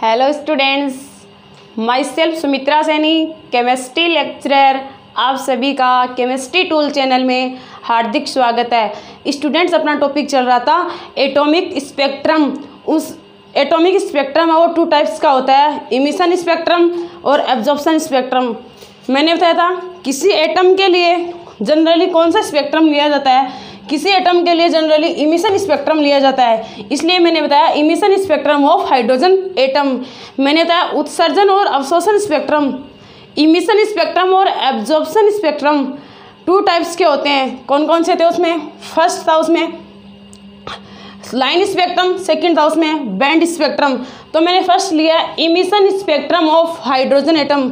Hello students, my self Sumitra Saini, chemistry lecturer. आप सभी का केमिस्ट्री टूल चैनल में हार्दिक स्वागत है। स्टूडेंट्स, अपना टॉपिक चल रहा था एटॉमिक स्पेक्ट्रम। उस एटॉमिक स्पेक्ट्रम है वो टू टाइप्स का होता है, इमिशन स्पेक्ट्रम और एब्जॉर्प्शन स्पेक्ट्रम। मैंने बताया था किसी एटम के लिए जनरली कौन सा स्पेक्ट्रम लिया जाता है, किसी एटम के लिए जनरली इमिशन स्पेक्ट्रम लिया जाता है। इसलिए मैंने बताया emission spectrum of hydrogen atom. मैंने बताया उत्सर्जन और अवशोषण स्पेक्ट्रम। इमिशन स्पेक्ट्रम और एब्जॉर्प्शन स्पेक्ट्रम टू टाइप्स के होते हैं। कौन कौन से थे उसमें? फर्स्ट था उसमें लाइन स्पेक्ट्रम, सेकंड था उसमें बैंड स्पेक्ट्रम। तो मैंने फर्स्ट लिया emission spectrum of hydrogen atom.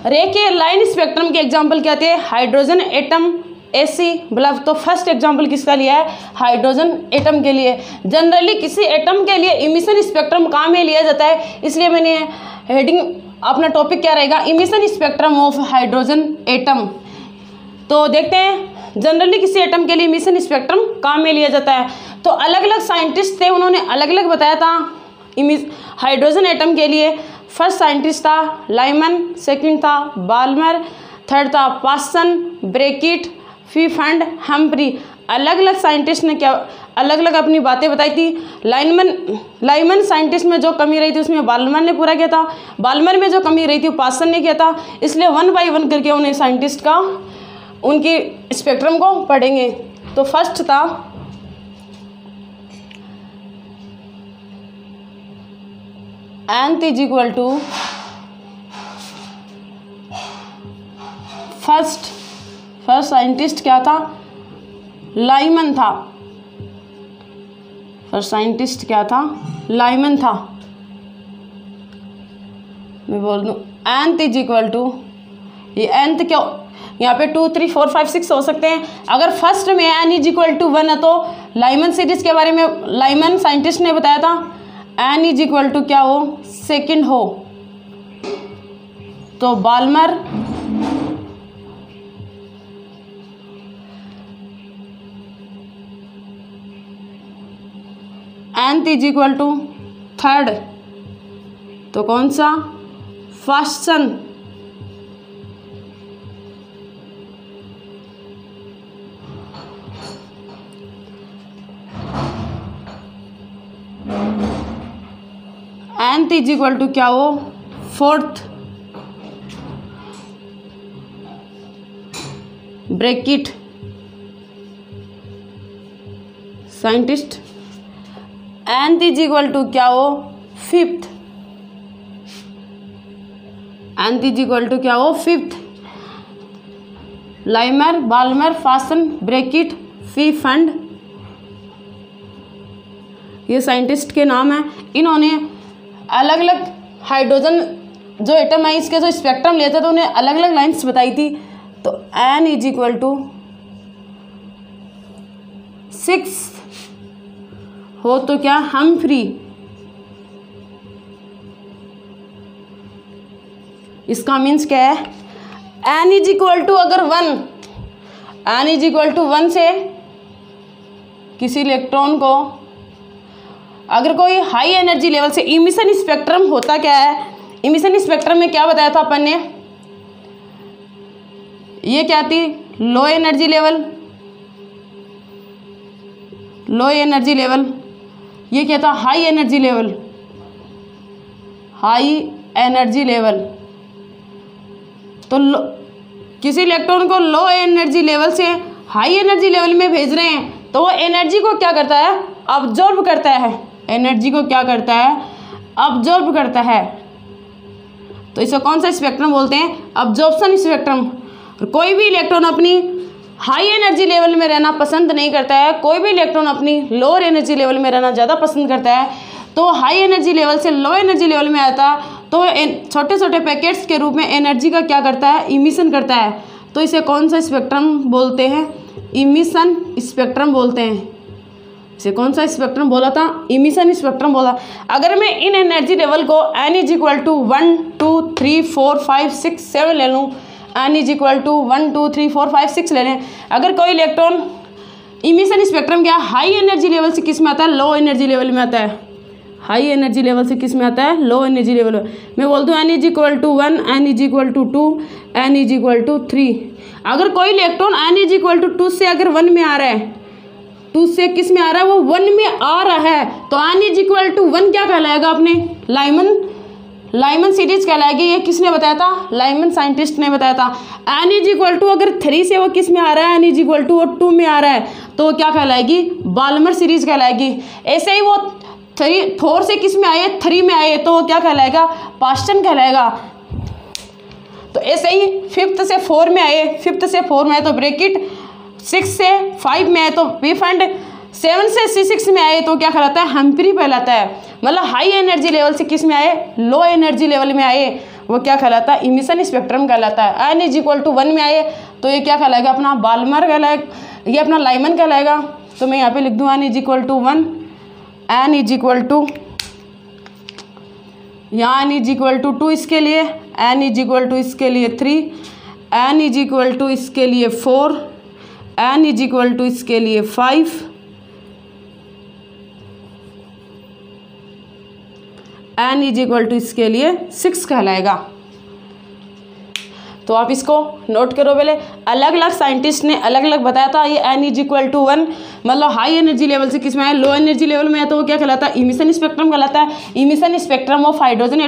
रे के लाइन स्पेक्ट्रम के एग्जाम्पल क्या थे? Hydrogen atom, AC bulb. तो फर्स्ट एग्जांपल किसका लिया है? हाइड्रोजन एटम के लिए। जनरली किसी एटम के लिए इमिशन स्पेक्ट्रम कहाँ में लिया जाता है, इसलिए मैंने हेडिंग अपना टॉपिक क्या रहेगा, emission spectrum of hydrogen atom. तो देखते हैं जनरली किसी एटम के लिए इमिशन स्पेक्ट्रम कहाँ में लिया जाता है। तो अलग अलग साइंटिस्ट थे, उन्होंने अलग अलग बताया था हाइड्रोजन एटम के लिए। फर्स्ट साइंटिस्ट था लाइमन, सेकंड था बाल्मर, थर्ड था पास्सन, ब्रैकेट, फीफ एंड हम्फ्री। अलग अलग साइंटिस्ट ने क्या अलग अलग अपनी बातें बताई थी। लाइमन साइंटिस्ट में जो कमी रही थी उसमें बाल्मर ने पूरा किया था, बाल्मर में जो कमी रही थी वो पास्सन ने किया था। इसलिए वन बाय वन करके उन्हें साइंटिस्ट का उनकी स्पेक्ट्रम को पढ़ेंगे। तो फर्स्ट था nth is equal to first scientist क्या था? लाइमन था। फर्स्ट साइंटिस्ट क्या था? लाइमन था। मैं बोल दूं nth इज इक्वल टू, ये nth क्या, यहाँ पे 2 3 4 5 6 हो सकते हैं। अगर फर्स्ट में n इज इक्वल टू 1 है तो लाइमन सीरीज के बारे में लाइमन साइंटिस्ट ने बताया था n इज इक्वल टू क्या हो, सेकंड हो। तो Balmer nth is equal to third. तो कौन सा? Paschen. nth is equal to क्या हो, fourth. Brackett scientist. nth is equal to क्या हो, fifth. nth is equal to क्या हो, fifth. Lyman, Balmer, Paschen, Brackett, Pfund, ये साइंटिस्ट के नाम हैं। इन्होंने अलग अलग हाइड्रोजन जो एटम है इसके जो स्पेक्ट्रम लेते थे उन्हें अलग अलग लाइन्स बताई थी। तो n इज इक्वल टू 6 हो तो क्या, हम्फ्री। इसका मीन्स क्या है? n इज इक्वल टू अगर 1 n इज इक्वल टू 1 से किसी इलेक्ट्रॉन को अगर कोई हाई एनर्जी लेवल से, इमिशन स्पेक्ट्रम होता क्या है? इमिशन स्पेक्ट्रम में क्या बताया था अपन ने? ये क्या थी? Low energy level, low energy level. ये क्या था? High energy level, high energy level. तो किसी इलेक्ट्रॉन को लो एनर्जी लेवल से हाई एनर्जी लेवल में भेज रहे हैं तो वो एनर्जी को क्या करता है? अब्जॉर्ब करता है। एनर्जी को क्या करता है? अब्जॉर्ब करता है। तो इसे कौन सा स्पेक्ट्रम बोलते हैं? Absorption spectrum. कोई भी इलेक्ट्रॉन अपनी हाई एनर्जी लेवल में रहना पसंद नहीं करता है, कोई भी इलेक्ट्रॉन अपनी लोअर एनर्जी लेवल में रहना ज़्यादा पसंद करता है। तो हाई एनर्जी लेवल से लो एनर्जी लेवल में आता है तो छोटे छोटे पैकेट्स के रूप में एनर्जी का क्या करता है? इमिशन करता है। तो इसे कौन सा स्पेक्ट्रम बोलते हैं? इमिशन स्पेक्ट्रम बोलते हैं। इसे कौन सा स्पेक्ट्रम बोला था? इमिशन स्पेक्ट्रम बोला। अगर मैं इन एनर्जी लेवल को n इज इक्वल टू 1 2 3 4 5 6 7 ले लूँ, n इज इक्वल टू 1 2 3 4 5 6 ले लें। अगर कोई इलेक्ट्रॉन इमिशन स्पेक्ट्रम क्या हाई एनर्जी लेवल से किस में आता है, लो एनर्जी लेवल में आता है। हाई एनर्जी लेवल से किस में आता है, लो एनर्जी लेवल। मैं बोलती हूँ n=1, n=2, n=3। अगर कोई इलेक्ट्रॉन n=2 से अगर 1 में आ रहा है, 2 से किस में आ रहा है, वो 1 में आ रहा है, तो n=1 क्या कहलाएगा अपने, लाइमन सीरीज कहलाएगी। ये किसने बताया था, लाइमन साइंटिस्ट ने बताया था। n= अगर 3 से वो किस में आ रहा है, n=2 में आ रहा है, तो क्या कहलाएगी, बाल्मर सीरीज कहलाएगी। ऐसे ही वो 4 से किस में आए, 3 में आए, तो वो क्या कहलाएगा, पास्टन कहलाएगा। तो ऐसे ही 5th से 4 में आए, 5th से 4 में आए तो ब्रैकेट, 6 से 5 में आए तो पी फंड, 7 से C6 में आए तो क्या कहलाता है, हम्फ्री कहलाता है। मतलब हाई एनर्जी लेवल से किस में आए, लो एनर्जी लेवल में आए, वो क्या कहलाता है, इमिशन स्पेक्ट्रम कहलाता है। n=1 में आए तो ये क्या कहलाएगा, अपना बाल्मर कहलाएगा, ये अपना लाइमन कहलाएगा। तो मैं यहाँ पे लिख दूँ n=1, यहाँ n=2 इसके लिए, n= इसके लिए 3, n= इसके लिए 4, n= इसके लिए 5, n= इसके लिए 6 कहलाएगा। तो आप इसको नोट करो। पहले अलग अलग साइंटिस्ट ने अलग अलग बताया था। ये n=1 मतलब हाई एनर्जी लेवल से किस में है, लो एनर्जी लेवल में है, तो वो क्या कहलाता है, इमिशन स्पेक्ट्रम कहलाता है। Emission spectrum of hydrogen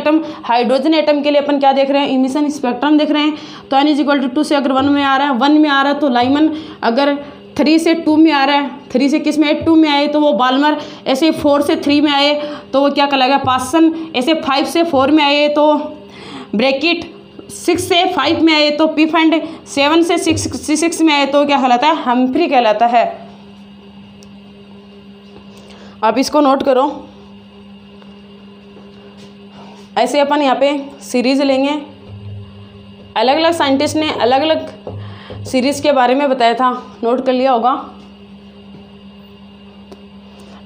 atom के लिए अपन क्या देख रहे हैं, इमिशन स्पेक्ट्रम देख रहे हैं। तो n=2 से अगर 1 में आ रहा है, 1 में आ रहा है तो लाइमन, अगर 3 से 2 में आ रहा है, 3 से किस में है, 2 में आए तो वो बाल्मर, ऐसे 4 से 3 में आए तो वो क्या कहलाएगा, पास्सन, ऐसे 5 से 4 में आए तो ब्रैकेट, 6 से 5 में आए तो पी फंड, 7 से 6 में आए तो क्या कहलाता है, हम्फ्री कहलाता है। आप इसको नोट करो। ऐसे अपन यहाँ पे सीरीज लेंगे। अलग अलग साइंटिस्ट ने अलग अलग सीरीज के बारे में बताया था, नोट कर लिया होगा।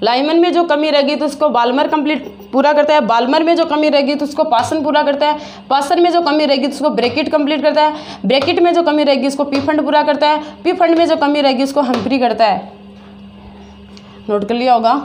लाइमन में जो कमी रहेगी तो उसको बाल्मर कंप्लीट पूरा करता है, बाल्मर में जो कमी रहेगी तो उसको पास्सन पूरा करता है, पास्सन में जो कमी रहेगी तो उसको ब्रैकेट कंप्लीट करता है, ब्रैकेट में जो कमी रहेगी उसको पी फंड पूरा करता है, पी फंड में जो कमी रहेगी उसको हम्फ्री करता है। नोट कर लिया होगा।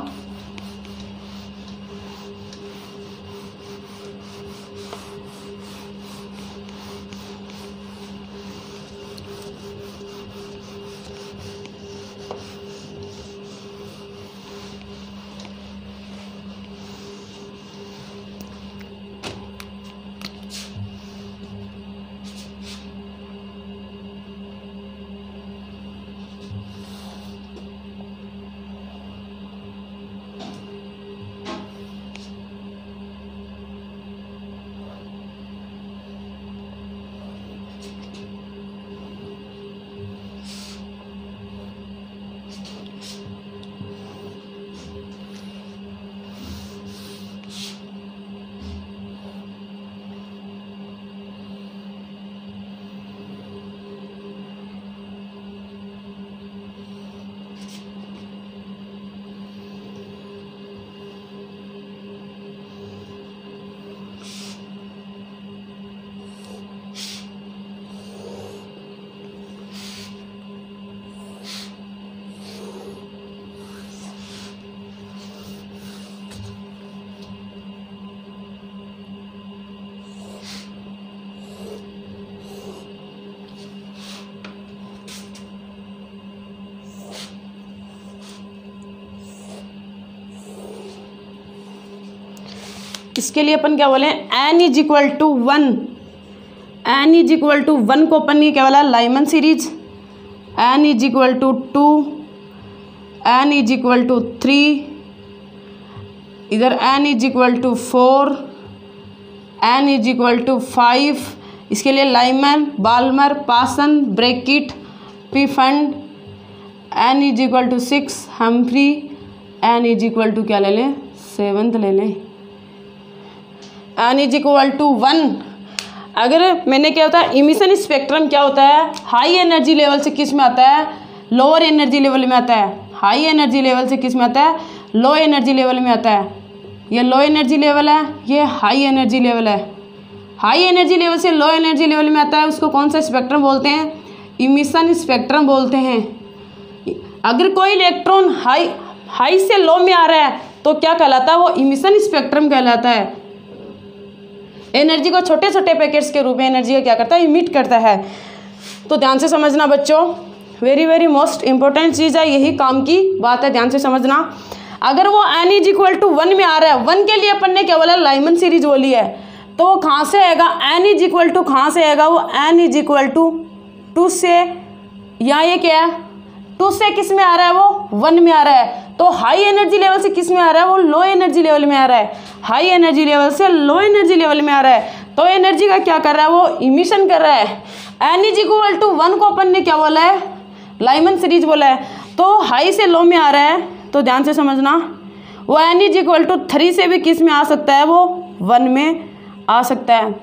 इसके लिए अपन क्या बोले, n=1, n=1 को अपन ने क्या बोला, लाइमन सीरीज, n=2, n=3, इधर n=4, n=5, इसके लिए Lyman, Balmer, Paschen, Brackett, Pfund, n=6, Humphreys, n= क्या ले लें, 7th ले लें, n=1। अगर मैंने क्या होता है, इमिशन स्पेक्ट्रम क्या होता है, हाई एनर्जी लेवल से किस में आता है, लोअर एनर्जी लेवल में आता है। हाई एनर्जी लेवल से किस में आता है, लो एनर्जी लेवल में आता है। ये लो एनर्जी लेवल है, ये हाई एनर्जी लेवल है। हाई एनर्जी लेवल से लो एनर्जी लेवल में आता है, उसको कौन सा स्पेक्ट्रम बोलते हैं, इमिशन स्पेक्ट्रम बोलते हैं। अगर कोई इलेक्ट्रॉन हाई से लो में आ रहा है तो क्या कहलाता है वो इमिशन स्पेक्ट्रम कहलाता है। एनर्जी को छोटे छोटे पैकेट्स के रूप में एनर्जी का क्या करता है, इमिट करता है। तो ध्यान से समझना बच्चों, वेरी वेरी मोस्ट इंपॉर्टेंट चीज़ है, यही काम की बात है, ध्यान से समझना। अगर वो n इज इक्वल टू 1 में आ रहा है, 1 के लिए अपन ने क्या बोला, लाइमन सीरीज बोली है, तो वो कहाँ से आएगा, n इज इक्वल टू कहाँ से आएगा, वो n इज इक्वल टू 2 से, यहाँ ये क्या है 2 से किस में आ रहा है, वो 1 में आ रहा है। तो हाई एनर्जी लेवल से किस में आ रहा है, वो लो एनर्जी लेवल में आ रहा है। हाई एनर्जी लेवल से लो एनर्जी लेवल में आ रहा है, तो एनर्जी का क्या कर रहा है, वो इमिशन कर रहा है। n इज इक्वल टू 1 को अपन ने क्या बोला है, लाइमन सीरीज बोला है, तो हाई से लो में आ रहा है। तो ध्यान से समझना, वो n इज इक्वल टू 3 से भी किस में आ सकता है, वो 1 में आ सकता है।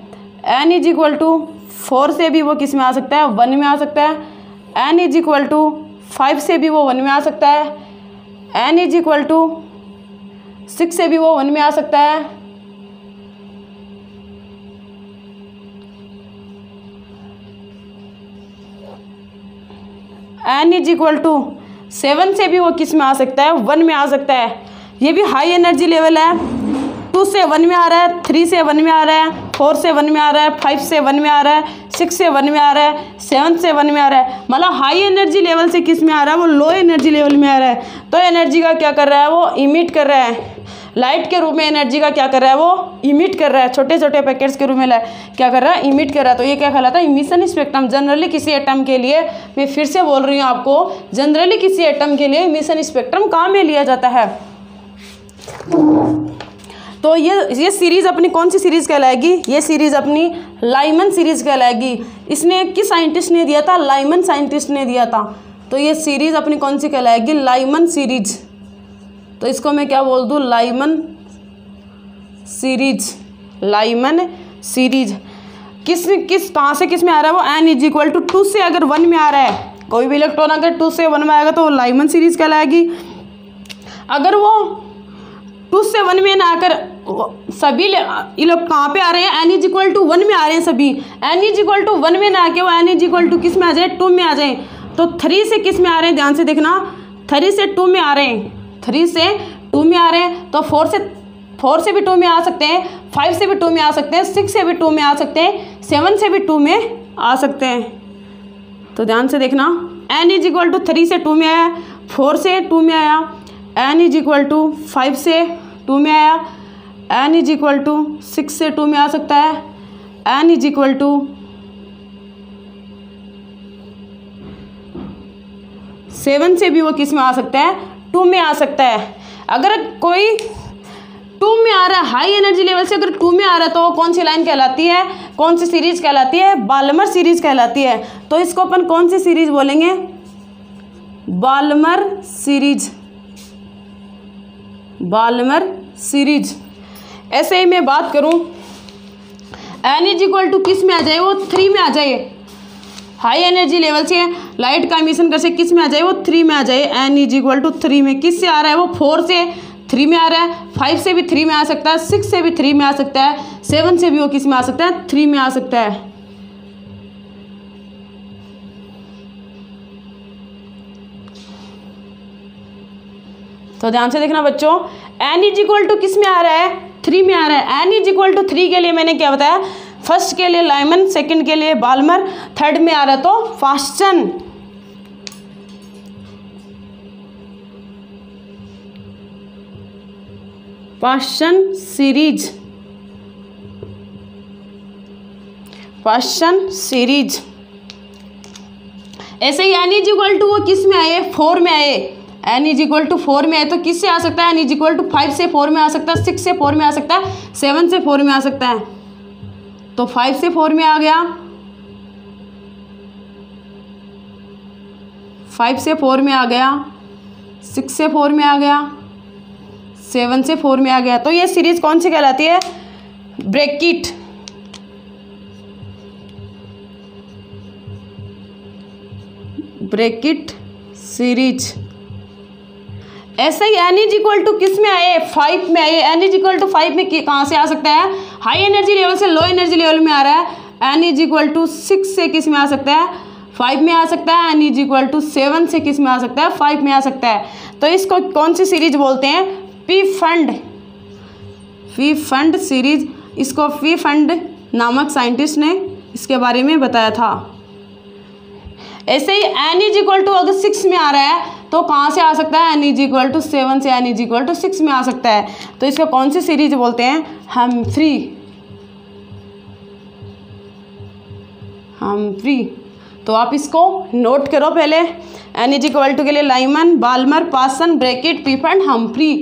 n इज इक्वल टू 4 से भी वो किस में आ सकता है, 1 में आ सकता है। n इज इक्वल टू 5 से भी वो 1 में आ सकता है। n इज इक्वल टू 6 से भी वो 1 में आ सकता है। n इज इक्वल टू 7 से भी वो किस में आ सकता है, 1 में आ सकता है। ये भी हाई एनर्जी लेवल है, 2 से 1 में आ रहा है, 3 से 1 में आ रहा है, 4 से 1 में आ रहा है, 5 से 1 में आ रहा है, 6 से 1 में आ रहा है, 7 से 1 में आ रहा है। मतलब हाई एनर्जी लेवल से किस में आ रहा है, वो लो एनर्जी लेवल में आ रहा है। तो एनर्जी का क्या कर रहा है, वो इमिट कर रहा है, लाइट के रूप में एनर्जी का क्या कर रहा है, वो इमिट कर रहा है, छोटे छोटे पैकेट्स के रूप में क्या कर रहा है, इमिट कर रहा है। तो ये क्या कहलाता है, इमिशन स्पेक्ट्रम। जनरली किसी एटम के लिए, मैं फिर से बोल रही हूँ आपको, जनरली किसी एटम के लिए इमिशन स्पेक्ट्रम काम में लिया जाता है। तो ये सीरीज अपनी कौन सी सीरीज कहलाएगी, ये सीरीज अपनी लाइमन सीरीज कहलाएगी। इसने किस साइंटिस्ट ने दिया था, लाइमन साइंटिस्ट ने दिया था। तो ये सीरीज अपनी कौन सी कहलाएगी, लाइमन सीरीज। तो इसको मैं क्या बोल दूँ, लाइमन सीरीज। लाइमन सीरीज किस कहाँ से किस में आ रहा है, वो n इज इक्वल टू 2 से अगर 1 में आ रहा है, कोई भी इलेक्ट्रॉन अगर 2 से 1 में आएगा तो वो लाइमन सीरीज कहलाएगी। अगर वो 2 से 1 में ना आकर सभी इलेक्ट्रॉन कहाँ पे आ रहे हैं, n इज इक्वल टू 1 में आ रहे हैं सभी, n इज इक्वल टू 1 में ना आके वो n इज इक्वल टू किस में आ जाए, 2 में आ जाए। तो 3 से किस में आ रहे हैं, ध्यान से देखना, 3 से 2 में आ रहे हैं, 3 से 2 में आ रहे हैं। तो 4 से भी 2 में आ सकते हैं, 5 से भी 2 में आ सकते हैं, 6 से भी 2 में आ सकते हैं, 7 से भी 2 में आ सकते हैं। तो ध्यान से देखना, n इज इक्वल टू 3 से 2 में आया, 4 से 2 में आया, n इज इक्वल टू 5 से 2 में आया, n इज इक्वल टू 6 से 2 में आ सकता है, n इज इक्वल टू 7 से भी वो किस में आ सकता है, 2 में आ सकता है। अगर कोई 2 में आ रहा है, हाई एनर्जी लेवल से अगर 2 में आ रहा है, तो वो कौन सी लाइन कहलाती है, कौन सी सीरीज कहलाती है, बाल्मर सीरीज कहलाती है। तो इसको अपन कौन सी सीरीज बोलेंगे, बाल्मर सीरीज। Balmer series. ऐसे ही मैं बात करूं, n इज इक्वल टू किस में आ जाए, वो 3 में आ जाए। हाई एनर्जी लेवल से लाइट का एमिशन कर से किस में आ जाए, वो 3 में आ जाए। n इज इक्वल टू 3 में किस से आ रहा है, वो 4 से 3 में आ रहा है, 5 से भी 3 में आ सकता है, 6 से भी 3 में आ सकता है, 7 से भी वो किस में आ सकता है, 3 में आ सकता है। तो ध्यान से देखना बच्चों, n इज इक्वल टू किस में आ रहा है, 3 में आ रहा है। n इज इक्वल टू 3 के लिए मैंने क्या बताया, फर्स्ट के लिए लाइमन, सेकंड के लिए बाल्मर, थर्ड में आ रहा है तो fasten. Fasten series. Fasten series. ऐसे ही n इज इक्वल टू वो किस में आए, 4 में आए। n इज इक्वल टू 4 में आए तो किससे आ सकता है, n इज इक्वल टू 5 से 4 में आ सकता है, 6 से 4 में आ सकता है, 7 से 4 में आ सकता है। तो 5 से 4 में आ गया, 5 से 4 में आ गया, 6 से 4 में आ गया, 7 से 4 में आ गया। तो ये सीरीज कौन सी कहलाती है, ब्रैकेट। Brackett series. ऐसे ही n इज इक्वल टू किस में आए, 5 में आए। n इज इक्वल टू 5 में कहाँ से आ सकता है, हाई एनर्जी लेवल से लो एनर्जी लेवल में आ रहा है। n इज इक्वल टू 6 से किस में आ सकता है, 5 में आ सकता है। n इज इक्वल टू 7 से किस में आ सकता है, 5 में आ सकता है। तो इसको कौन सी सीरीज बोलते हैं, पी फंड सीरीज, इसको पी फंड नामक साइंटिस्ट ने इसके बारे में बताया था। ऐसे ही n इज इक्वल टू अगर 6 में आ रहा है तो कहाँ से आ सकता है, n इज इक्वल टू 7 से n इज इक्वल टू 6 में आ सकता है। तो इसको कौन सी सीरीज बोलते हैं, हम्फ्री। तो आप इसको नोट करो पहले, n इज इक्वल टू के लिए लाइमन, बाल्मर, पासन, ब्रैकेट, पी फंड, हम्फ्री।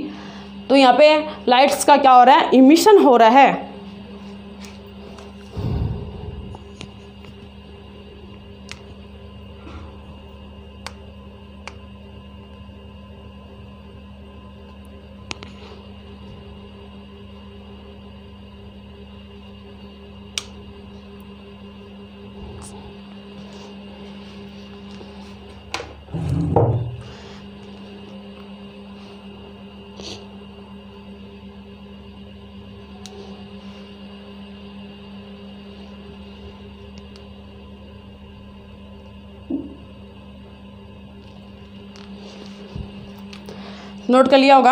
तो यहाँ पे लाइट्स का क्या हो रहा है, इमिशन हो रहा है। नोट कर लिया होगा।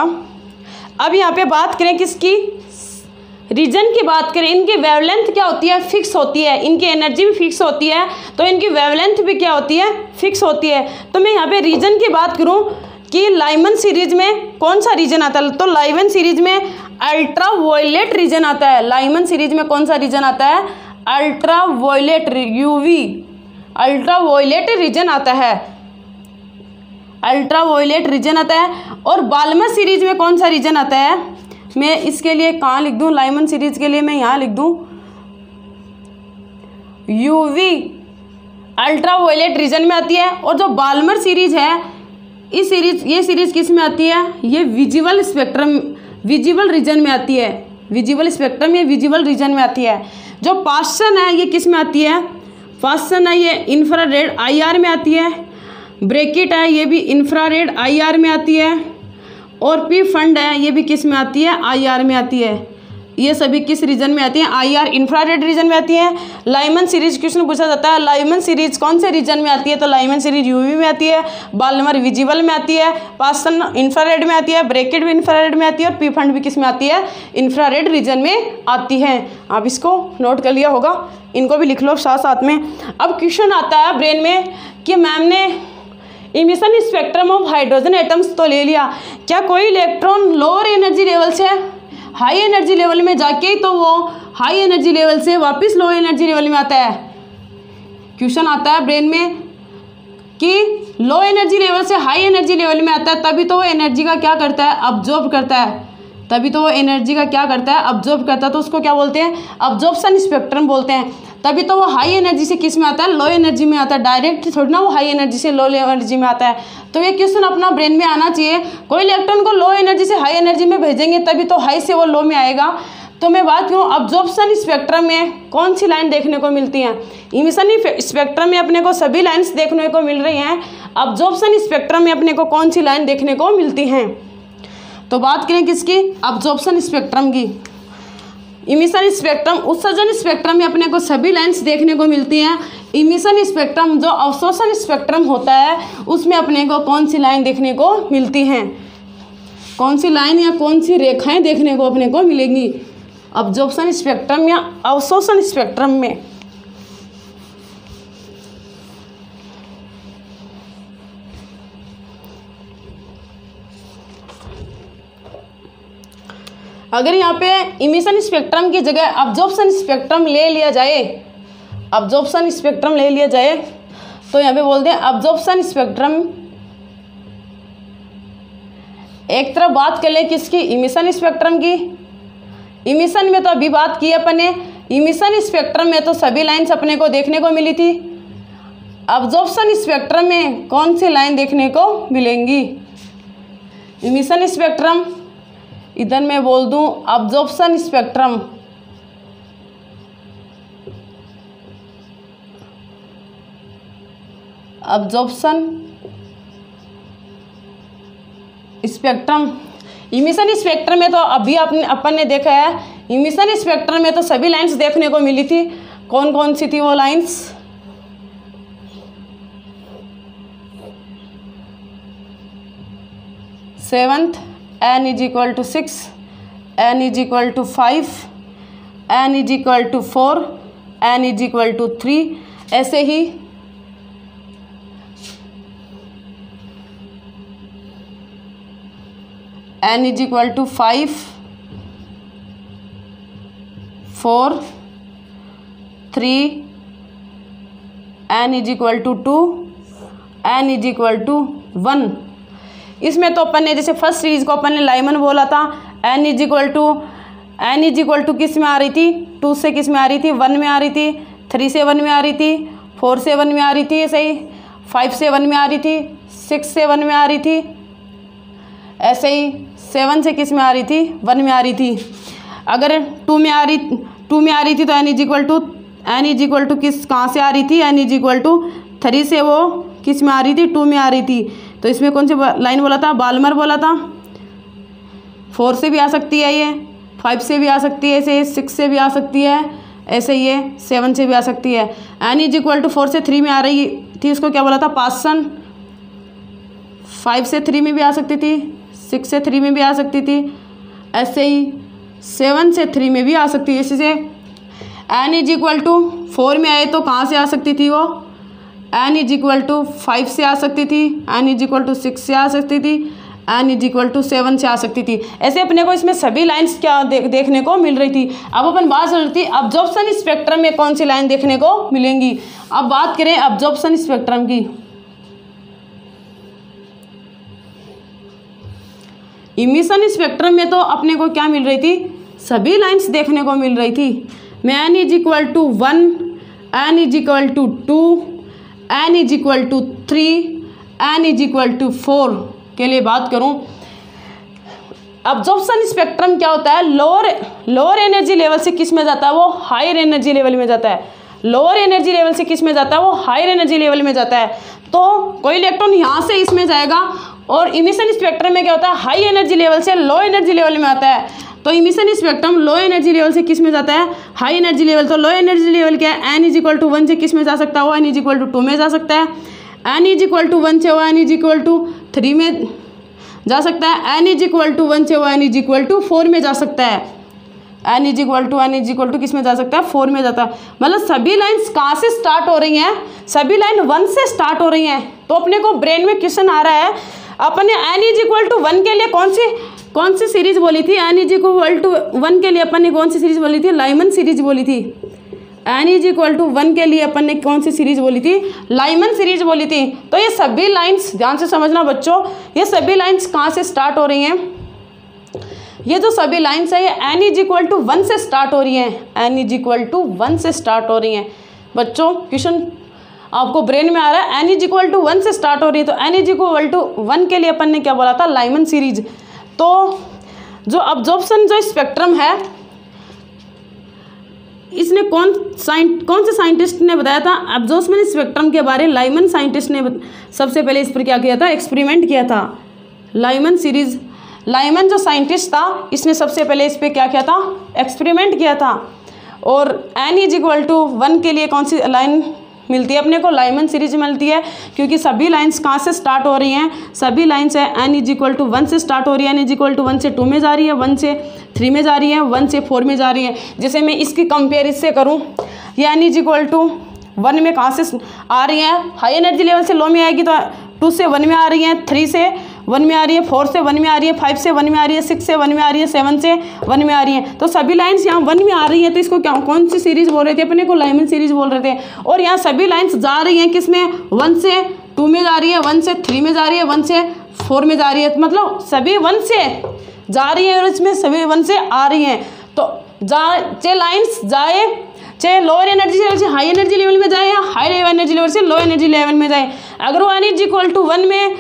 अब यहाँ पे बात करें किसकी, रीजन की बात करें, इनकी वेवलेंथ क्या होती है, फिक्स होती है। इनकी एनर्जी भी फिक्स होती है तो इनकी वेवलेंथ भी क्या होती है, फिक्स होती है। तो मैं यहाँ पे रीजन की बात करूँ कि लाइमन सीरीज में कौन सा रीजन आता है, तो लाइमन सीरीज में अल्ट्रा वायलेट रीजन आता है। लाइमन सीरीज में कौन सा रीजन आता है, ultraviolet, UV ultraviolet region आता है, अल्ट्रा वायलेट रीजन आता है। और बाल्मर सीरीज में कौन सा रीजन आता है, मैं इसके लिए कहाँ लिख दूँ, लाइमन सीरीज के लिए मैं यहाँ लिख दूँ यूवी अल्ट्रा वायलेट रीजन में आती है। और जो बाल्मर सीरीज है, ये सीरीज किस में आती है, ये विजिबल स्पेक्ट्रम, विजिबल रीजन में आती है। विजिबल स्पेक्ट्रम ये विजिबल रीजन में आती है। जो पासन है ये किस में आती है, पासन है ये इंफ्रारेड IR में आती है। ब्रैकेट है ये भी इंफ्रारेड IR में आती है। और पी फंड है ये भी किस में आती है, IR में आती है। ये सभी किस रीजन में आती हैं, IR इंफ्रारेड रीजन में आती है। लाइमन सीरीज क्वेश्चन पूछा जाता है, लाइमन सीरीज कौन से रीजन में आती है, तो लाइमन सीरीज यूवी में आती है, बाल्मर विजिबल में आती है, पासन इंफ्रारेड में आती है, ब्रैकेट भी इंफ्रारेड में आती है और पी फंड भी किस में आती है, इंफ्रारेड रीजन में आती है। आप इसको नोट कर लिया होगा, इनको भी लिख लो साथ साथ में। अब क्वेश्चन आता है ब्रेन में कि मैम ने emission spectrum of hydrogen atoms तो ले लिया, क्या कोई इलेक्ट्रॉन लोअर एनर्जी लेवल से हाई एनर्जी लेवल में जाके तो वो हाई एनर्जी लेवल से वापस लो एनर्जी लेवल में आता है। क्वेश्चन आता है ब्रेन में कि लो एनर्जी लेवल से हाई एनर्जी लेवल में आता है, तभी तो वो एनर्जी का क्या करता है, अब्जॉर्ब करता है। तभी तो वो एनर्जी का क्या करता है, अब्जॉर्ब करता है। तो उसको क्या बोलते हैं, अब्जॉर्प्शन स्पेक्ट्रम बोलते हैं। तभी तो वो हाई एनर्जी से किस में आता है, लो एनर्जी में आता है। डायरेक्ट थोड़ी ना वो हाई एनर्जी से लो एनर्जी में आता है। तो ये क्वेश्चन अपना ब्रेन में आना चाहिए। कोई इलेक्ट्रॉन को लो एनर्जी से हाई एनर्जी में भेजेंगे तभी तो हाई से वो लो में आएगा। तो मैं बात करूँ अब्जॉर्प्शन स्पेक्ट्रम में कौन सी लाइन देखने को मिलती हैं, इमिशन स्पेक्ट्रम में अपने को सभी लाइन्स देखने को मिल रही हैं। अब्जॉर्प्शन स्पेक्ट्रम में अपने को कौन सी लाइन देखने को मिलती हैं, तो बात करें किसकी, अब्जॉर्प्शन स्पेक्ट्रम की। इमिशन स्पेक्ट्रम, उत्सर्जन स्पेक्ट्रम में अपने को सभी लाइन्स देखने को मिलती हैं। इमिशन स्पेक्ट्रम जो अवशोषण स्पेक्ट्रम होता है उसमें अपने को कौन सी लाइन देखने को मिलती हैं, कौन सी लाइन या कौन सी रेखाएं देखने को अपने को मिलेंगी अब्जॉर्प्शन स्पेक्ट्रम या अवशोषण स्पेक्ट्रम में। अगर यहाँ पे इमिशन स्पेक्ट्रम की जगह अब्जॉर्प्शन स्पेक्ट्रम ले लिया जाए, अब्जॉर्प्शन स्पेक्ट्रम ले लिया जाए तो यहाँ पे बोलते हैं अब्जॉर्प्शन स्पेक्ट्रम। एक तरफ बात कर ले किसकी, इमिशन स्पेक्ट्रम की। इमिशन में तो अभी बात की अपन ने, इमिशन स्पेक्ट्रम में तो सभी लाइन्स अपने को देखने को मिली थी। अब्जॉर्प्शन स्पेक्ट्रम में कौन सी लाइन देखने को मिलेंगी, इमिशन स्पेक्ट्रम, इधर मैं बोल दूं absorption spectrum. Absorption spectrum, emission spectrum में तो अभी अपन ने देखा है, इमिशन स्पेक्ट्रम में तो सभी लाइंस देखने को मिली थी। कौन कौन सी थी वो lines, seventh, n is equal to 6, n is equal to 5, n is equal to 4, n is equal to 3, ऐसे ही n is equal to 5, 4, 3, n is equal to 2, n is equal to 1। इसमें तो अपन ने जैसे फर्स्ट सीरीज को अपन ने Lyman बोला था, n इज इक्वल टू किस में आ रही थी, 2 से किस में आ रही थी, 1 में आ रही थी, 3 से 1 में आ रही थी, 4 से 1 में आ रही थी, ऐसे ही 5 से 1 में आ रही थी, 6 से 1 में आ रही थी, ऐसे ही 7 से किस में आ रही थी, 1 में आ रही थी। अगर 2 में आ रही थी तो n इज इक्वल टू किस कहाँ से आ रही थी, n इज इक्वल टू 3 से वो किस में आ रही थी, 2 में आ रही थी। तो इसमें कौन सी लाइन बोला था, बाल्मर बोला था। 4 से भी आ सकती है, ये 5 से भी आ सकती है, ऐसे 6 से भी आ सकती है, ऐसे ये 7 से भी आ सकती है। n इज इक्वल टू 4 से 3 में आ रही थी, उसको क्या बोला था, पासन। 5 से 3 में भी आ सकती थी, 6 से 3 में भी आ सकती थी, ऐसे ही 7 से 3 में भी आ सकती है। इसी से n इज इक्वल टू 4 में आए तो कहाँ से आ सकती थी वो, n इज इक्वल टू 5 से आ सकती थी, n इज इक्वल टू 6 से आ सकती थी, n इज इक्वल टू 7 से आ सकती थी। ऐसे अपने को इसमें सभी लाइंस क्या देखने को मिल रही थी। अब अपन बात कर रही थी अब्जॉर्प्शन स्पेक्ट्रम में कौन सी लाइन देखने को मिलेंगी। अब बात करें अब्जॉर्प्शन स्पेक्ट्रम की। इमिशन स्पेक्ट्रम में तो अपने को क्या मिल रही थी, सभी लाइंस देखने को मिल रही थी। मैं n is equal to 1, n is equal to 2, n is equal to 3, n is equal to 4 के लिए बात करूं। अब्जॉर्प्शन स्पेक्ट्रम क्या होता है, लोअर एनर्जी लेवल से किस में जाता है, वो हायर एनर्जी लेवल में जाता है। लोअर एनर्जी लेवल से किस में जाता है, वो हायर एनर्जी लेवल में जाता है। तो कोई इलेक्ट्रॉन यहाँ से इसमें जाएगा, और इमिशन स्पेक्ट्रम में क्या होता है, हाई एनर्जी लेवल से लो एनर्जी लेवल में आता है। तो emission spectrum low energy level से किस में जाता है, हाई एनर्जी लेवल। तो लो एनर्जी लेवल क्या है, n इज इक्वल टू 1 से किस में जा सकता है, वो n इज इक्वल टू 2 में जा सकता है। n इज इक्वल टू 1 से वो n इज इक्वल टू 3 में जा सकता है। n इज इक्वल टू 1 से वो n इज इक्वल टू 4 में जा सकता है। n इज इक्वल टू किस में जा सकता है, 4 में जाता है। मतलब सभी लाइन्स कहाँ से स्टार्ट हो रही हैं, सभी लाइन 1 से स्टार्ट हो रही हैं। तो अपने को ब्रेन में क्वेश्चन आ रहा है, अपने n इज इक्वल टू 1 के लिए कौन सी सीरीज बोली थी, n इज इक्वल टू 1 के लिए अपन ने कौन सी सीरीज बोली थी, लाइमन सीरीज बोली थी। n इज इक्वल टू 1 के लिए अपन ने कौन सी सीरीज बोली थी, लाइमन सीरीज बोली थी। तो ये सभी लाइंस ध्यान से समझना बच्चों, ये सभी लाइंस कहाँ से स्टार्ट हो रही हैं, ये जो सभी लाइंस है ये n इज इक्वल टू 1 से स्टार्ट हो रही हैं, n इज इक्वल टू 1 से स्टार्ट हो रही हैं। बच्चों क्वेश्चन आपको ब्रेन में आ रहा है, n इज इक्वल टू 1 से स्टार्ट हो रही है। तो n इज इक्वल टू 1 के लिए अपन ने क्या बोला था, लाइमन सीरीज। तो जो अब्जॉर्प्शन जो स्पेक्ट्रम है, इसने कौन से साइंटिस्ट ने बताया था अब्जॉर्प्शन स्पेक्ट्रम के बारे में, लाइमन साइंटिस्ट ने सबसे पहले इस पर क्या किया था, एक्सपेरिमेंट किया था। लाइमन सीरीज, लाइमन जो साइंटिस्ट था, इसने सबसे पहले इस पर क्या किया था, एक्सपेरिमेंट किया था। और n इज इक्वल टू 1 के लिए कौन सी लाइन मिलती है अपने को, लाइमन सीरीज मिलती है, क्योंकि सभी लाइंस कहाँ से स्टार्ट हो रही हैं, सभी लाइंस है n इज इक्वल टू 1 से स्टार्ट हो रही है। n इज इक्वल टू 1 से 2 में जा रही है, 1 से 3 में जा रही है, 1 से 4 में जा रही है। जैसे मैं इसकी कंपेरिजन से करूँ, ये n इज इक्वल टू 1 में कहाँ से आ रही है, हाई एनर्जी लेवल से लो में आएगी, तो 2 से 1 में आ रही है, 3 से 1 में आ रही है, 4 से 1 में आ रही है, 5 से 1 में आ रही है, 6 से 1 में आ रही है, 7 से 1 में आ रही है। तो सभी लाइंस यहाँ 1 में आ रही है, तो इसको क्या कौन सी सीरीज बोल रहे थे अपने को, लाइमन सीरीज बोल रहे थे। और यहाँ सभी लाइंस जा रही हैं किस में, 1 से 2 में जा रही है, 1 से 3 में जा रही है, 1 से 4 में जा रही है। मतलब सभी 1 से जा रही है और इसमें सभी 1 से आ रही हैं। तो चाहे लाइन्स जाए, चाहे लोअर एनर्जी लेवल से हाई एनर्जी लेवल में जाए, या हाई एनर्जी लेवल से लो एनर्जी लेवल में जाए, अगर वो n इज इक्वल टू 1 में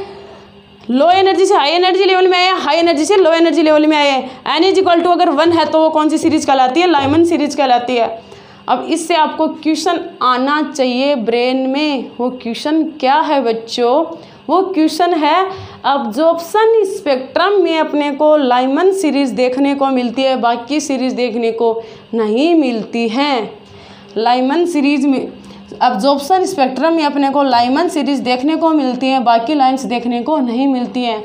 लो एनर्जी से हाई एनर्जी लेवल में आए, हाई एनर्जी से लो एनर्जी लेवल में आए, n इज इक्वल टू अगर 1 है तो वो कौन सी सीरीज कहलाती है, लाइमन सीरीज कहलाती है। अब इससे आपको क्वेश्चन आना चाहिए ब्रेन में। वो क्वेश्चन क्या है बच्चों, वो क्वेश्चन है अब्जॉर्प्शन स्पेक्ट्रम में अपने को लाइमन सीरीज देखने को मिलती है, बाकी सीरीज देखने को नहीं मिलती हैं। लाइमन सीरीज में अब्जॉर्प्शन स्पेक्ट्रम में अपने को लाइमन सीरीज देखने को मिलती है, बाकी लाइंस देखने को नहीं मिलती हैं।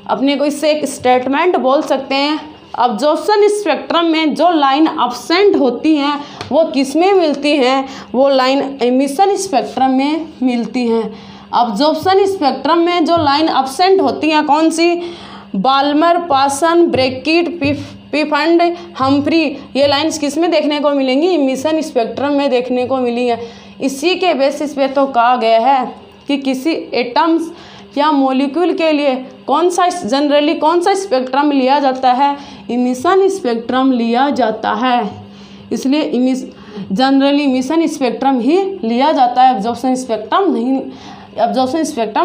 अपने को इससे एक स्टेटमेंट बोल सकते हैं। अब्जॉर्प्शन स्पेक्ट्रम में जो लाइन अब्सेंट होती हैं वो किस में मिलती हैं? वो लाइन एमिशन स्पेक्ट्रम में मिलती हैं। अब्जॉर्प्शन स्पेक्ट्रम में जो लाइन अब्सेंट होती हैं कौन सी? बाल्मर, पासन, ब्रैकेट, पिफंड, हम्फ्री, ये लाइंस किस में देखने को मिलेंगी? इमिशन स्पेक्ट्रम में देखने को मिली है। इसी के बेसिस पे तो कहा गया है कि किसी एटम्स या मॉलिक्यूल के लिए जनरली कौन सा स्पेक्ट्रम लिया जाता है? इमिशन स्पेक्ट्रम लिया जाता है। इसलिए जनरली इमिशन स्पेक्ट्रम ही लिया जाता है, अब्जॉर्प्शन स्पेक्ट्रम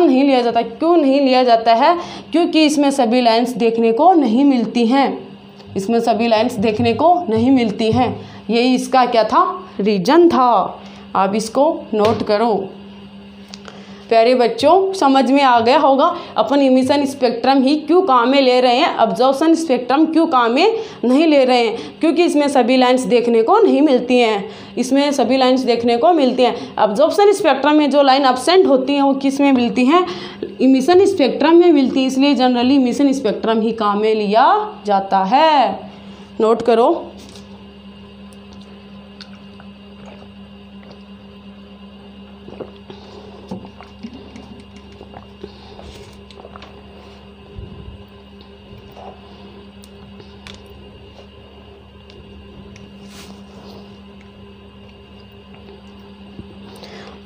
नहीं लिया जाता। क्यों नहीं लिया जाता है? क्योंकि इसमें सभी लाइंस देखने को नहीं मिलती हैं। यही इसका क्या था? रीजन था। आप इसको नोट करो। प्यारे बच्चों, समझ में आ गया होगा अपन इमिशन स्पेक्ट्रम ही क्यों काम में ले रहे हैं, अब्जॉर्प्शन स्पेक्ट्रम क्यों काम में नहीं ले रहे हैं? क्योंकि इसमें सभी लाइंस देखने को नहीं मिलती हैं। अब्जॉर्प्शन स्पेक्ट्रम में जो लाइन अब्सेंट होती हैं वो किस में मिलती हैं? इमिशन स्पेक्ट्रम में मिलती है। इसलिए जनरली इमिशन स्पेक्ट्रम ही काम में लिया जाता है। नोट करो।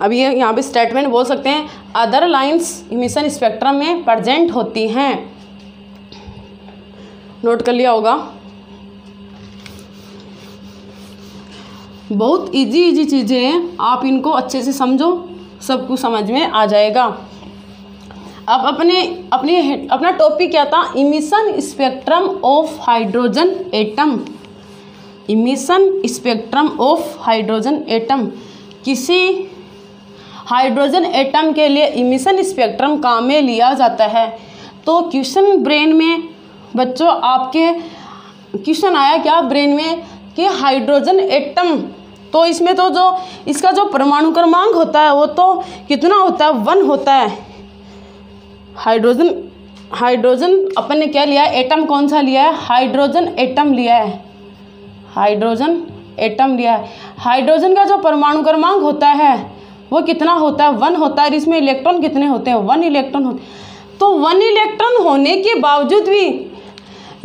अब ये यहाँ पे स्टेटमेंट बोल सकते हैं, अदर लाइंस इमिशन स्पेक्ट्रम में प्रेजेंट होती हैं। नोट कर लिया होगा। बहुत इजी चीज़ें हैं, आप इनको अच्छे से समझो, सब कुछ समझ में आ जाएगा। अब अपना टॉपिक क्या था? Emission spectrum of hydrogen atom. Emission spectrum of hydrogen atom. किसी हाइड्रोजन एटम के लिए इमिशन स्पेक्ट्रम काम में लिया जाता है। तो क्वेश्चन ब्रेन में बच्चों आपके क्वेश्चन आया क्या ब्रेन में कि हाइड्रोजन एटम, तो इसमें तो जो इसका जो परमाणु क्रमांक होता है वो तो कितना होता है? 1 होता है। हाइड्रोजन अपन ने क्या लिया है? एटम कौन सा लिया है? हाइड्रोजन एटम लिया है। हाइड्रोजन का जो परमाणु क्रमांक होता है वो कितना होता है? 1 होता है। इसमें इलेक्ट्रॉन कितने होते हैं? 1 इलेक्ट्रॉन होते। तो 1 इलेक्ट्रॉन होने के बावजूद भी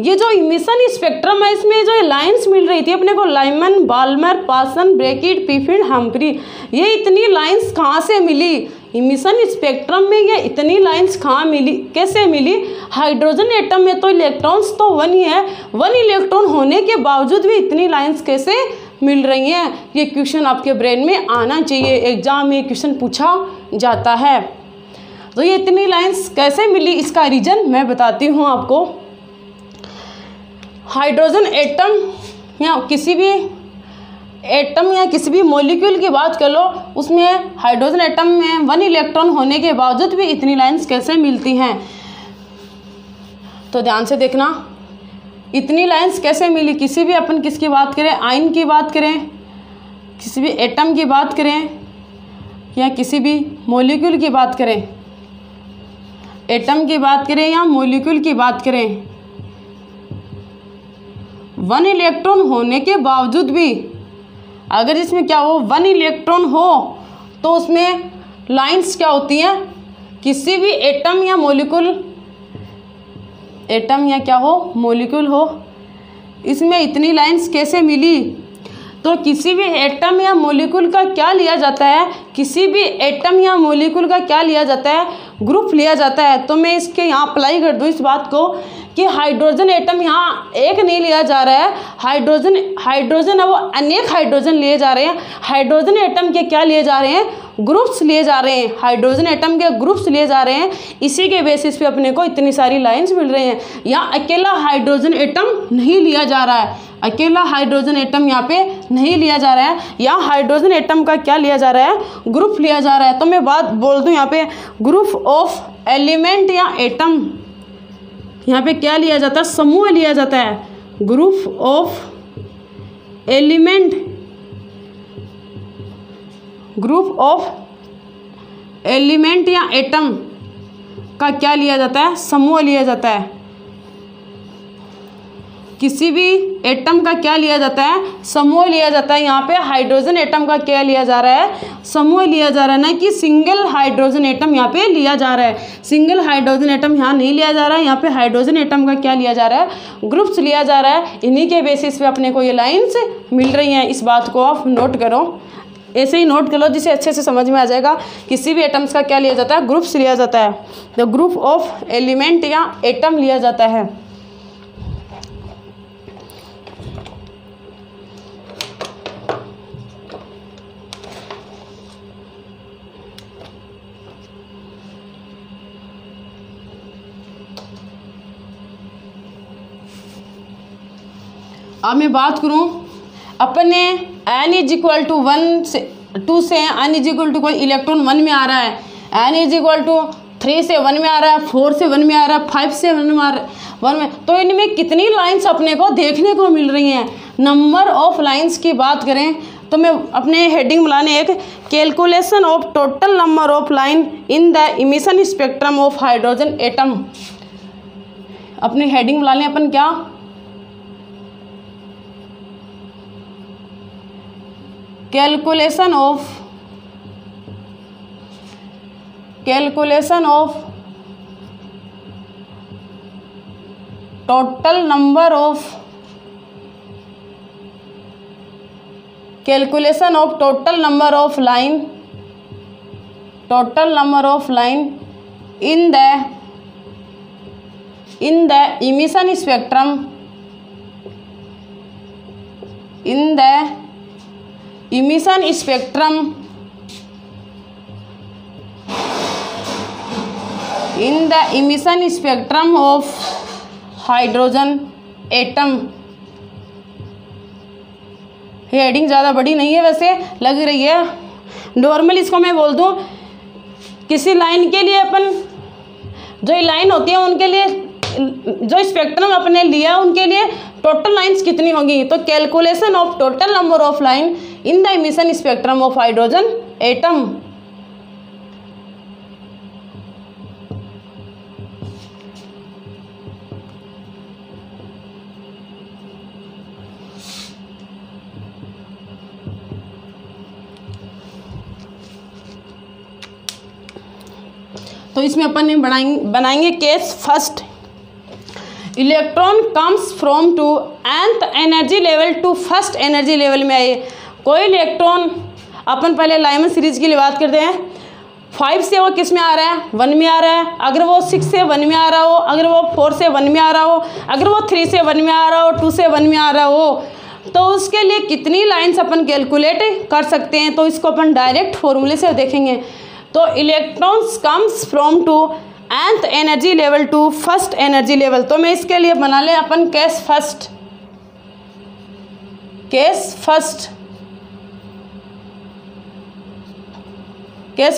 ये जो इमिशन स्पेक्ट्रम है इसमें जो लाइंस मिल रही थी अपने को, लाइमन, बाल्मर, पासन, ब्रैकेट, पिफिन, हम्फ्री, ये इतनी लाइंस कहाँ से मिली? इमिशन स्पेक्ट्रम में ये इतनी लाइंस कहाँ मिली, कैसे मिली? हाइड्रोजन एटम में तो इलेक्ट्रॉन्स तो 1 ही है, 1 इलेक्ट्रॉन होने के बावजूद भी इतनी लाइंस कैसे मिल रही हैं? ये क्वेश्चन आपके ब्रेन में आना चाहिए, एग्जाम में क्वेश्चन पूछा जाता है। तो ये इतनी लाइंस कैसे मिली, इसका रीजन मैं बताती हूँ आपको। हाइड्रोजन एटम या किसी भी मॉलिक्यूल की बात कर लो, उसमें हाइड्रोजन एटम में 1 इलेक्ट्रॉन होने के बावजूद भी इतनी लाइंस कैसे मिलती हैं? तो ध्यान से देखना, इतनी लाइंस कैसे मिली? किसी भी अपन किसकी बात करें, आयन की बात करें, किसी भी एटम की बात करें या किसी भी मॉलिक्यूल की बात करें, एटम की बात करें या मॉलिक्यूल की बात करें, 1 इलेक्ट्रॉन होने के बावजूद भी अगर इसमें क्या हो 1 इलेक्ट्रॉन हो तो उसमें लाइंस क्या होती हैं? किसी भी एटम या मॉलिक्यूल हो, इसमें इतनी लाइंस कैसे मिली? तो किसी भी एटम या मॉलिक्यूल का क्या लिया जाता है? ग्रुप लिया जाता है। तो मैं इसके यहाँ अप्लाई कर दूँ इस बात को कि हाइड्रोजन एटम यहाँ एक नहीं लिया जा रहा है, हाइड्रोजन अब अनेक हाइड्रोजन लिए जा रहे हैं। हाइड्रोजन एटम के क्या लिए जा रहे हैं? ग्रुप्स लिए जा रहे हैं। हाइड्रोजन एटम के ग्रुप्स लिए जा रहे हैं। इसी के बेसिस पे अपने को इतनी सारी लाइंस मिल रही हैं। यहाँ अकेला हाइड्रोजन एटम नहीं लिया जा रहा है, अकेला हाइड्रोजन एटम यहाँ पे नहीं लिया जा रहा है। यहाँ हाइड्रोजन एटम का क्या लिया जा रहा है? ग्रुप लिया जा रहा है। तो मैं बात बोल दूँ यहाँ पे ग्रुप ऑफ एलिमेंट या एटम, यहाँ पे क्या लिया जाता है? समूह लिया जाता है। Group of element, group of element या एटम, का क्या लिया जाता है, समूह लिया जाता है। किसी भी एटम का क्या लिया जाता है, समूह लिया जाता है। यहाँ पे हाइड्रोजन एटम का क्या लिया जा रहा है, समूह लिया जा रहा है, ना कि सिंगल हाइड्रोजन एटम यहाँ पे लिया जा रहा है। सिंगल हाइड्रोजन एटम यहाँ नहीं लिया जा रहा है, यहाँ पे हाइड्रोजन एटम का क्या लिया जा रहा है, ग्रुप्स लिया जा रहा है। इन्हीं के बेसिस पे अपने को ये लाइन्स मिल रही हैं। इस बात को आप नोट करो, ऐसे ही नोट कर लो जिसे अच्छे से समझ में आ जाएगा। किसी भी एटम्स का क्या लिया जाता है, ग्रुप्स लिया जाता है। द ग्रुप ऑफ एलिमेंट या एटम लिया जाता है। अब मैं बात करूं अपने n इज इक्वल टू 1 से 2 से n इज इक्वल टू कोई इलेक्ट्रॉन 1 में आ रहा है, n इज इक्वल टू 3 से 1 में आ रहा है, 4 से 1 में आ रहा है, 5 से 1 में आ रहा है 1 में, तो इनमें कितनी लाइंस अपने को देखने को मिल रही हैं। नंबर ऑफ लाइंस की बात करें तो मैं अपने हेडिंग बनाने एक calculation of total number of line in the emission spectrum of hydrogen atom. अपनी हेडिंग बना लें अपन क्या, calculation of total number of line in the emission spectrum of hydrogen atom. Heading ज़्यादा बड़ी नहीं है, वैसे लग रही है नॉर्मल। इसको मैं बोल दूं, किसी लाइन के लिए अपन जो लाइन होती है उनके लिए जो स्पेक्ट्रम अपने लिया उनके लिए टोटल लाइंस कितनी होंगी, तो calculation of total number of line in the emission spectrum of hydrogen atom. तो इसमें अपन बनाएंगे case first. Electron comes from to nth energy level to first energy level में आए। कोई इलेक्ट्रॉन, अपन पहले लाइमन सीरीज की लिए बात करते हैं, 5 से वो किस में आ रहा है, 1 में आ रहा है। अगर वो 6 से 1 में आ रहा हो, अगर वो 4 से 1 में आ रहा हो, अगर वो 3 से 1 में आ रहा हो, 2 से 1 में आ रहा हो, तो उसके लिए कितनी लाइन्स अपन कैलकुलेट कर सकते हैं, तो इसको अपन डायरेक्ट फॉर्मूले से देखेंगे। तो electrons comes from to nth energy level to first energy level. तो मैं इसके लिए बना ले अपन केस फर्स्ट। केस